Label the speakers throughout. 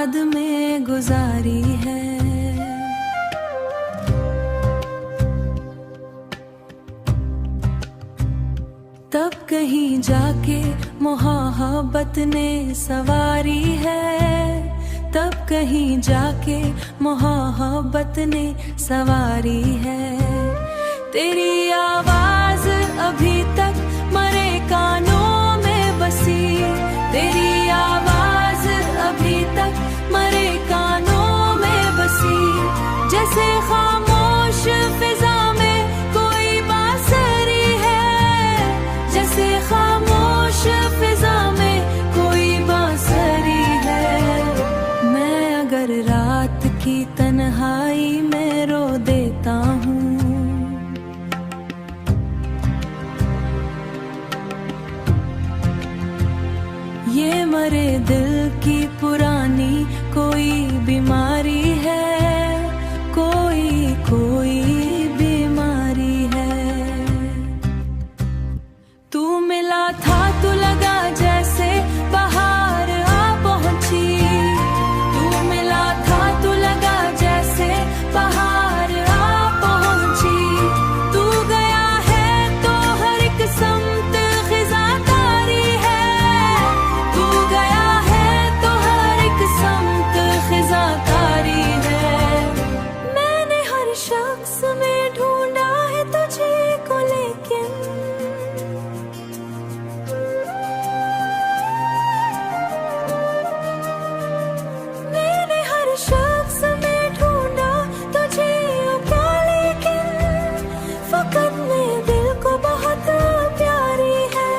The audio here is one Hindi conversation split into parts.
Speaker 1: याद में गुजारी है। तब कहीं जाके मोहब्बत ने सवारी है, तब कहीं जाके मोहब्बत ने सवारी है। तेरी आवाज अभी तक मरे कानों में बसी, तेरी आवाज अभी तक मरे कानों में बसी। जैसे खामोश फिजा में कोई बांसुरी है, जैसे खामोश फिजा में कोई बांसुरी है। मैं अगर रात की तन्हाई में रो देता हूँ, ये मरे दिल की पुरानी कोई बीमारी है, कोई बीमारी है। तू मिला था तो लगा जैसे बाहर आ पहुंची, तू मिला था तो लगा जैसे बाहर आ पहुंची। तू गया है तो हर एक समत खिजा तारी है, तू गया है तो हर एक समत खिजा तारी है। मैंने हर शख्स में ढूंढा है तुझे को, लेकिन मैंने हर शख्स में ढूंढा तुझे को, लेकिन फकत में दिल को बहुत प्यारी है।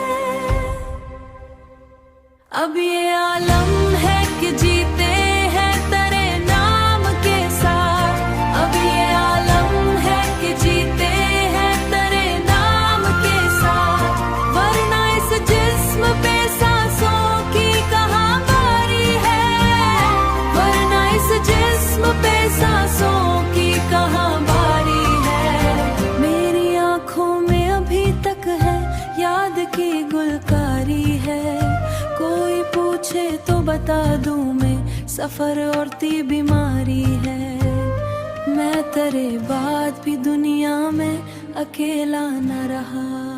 Speaker 1: अब ये आलम है कि जीते हैं तेरे नाम के साथ, अब ये आलम है कि जीते हैं तेरे नाम के साथ। वरना इस जिस्म पे सांसों की कहाँ बारी है, वरना इस जिस्म पे सांसों की कहाँ बारी है। मेरी आंखों में अभी तक है याद की गुलकारी है। कोई पूछे तो बता दूं मैं, सफर और ती बीमारी है। मैं तेरे बाद भी दुनिया में अकेला न रहा।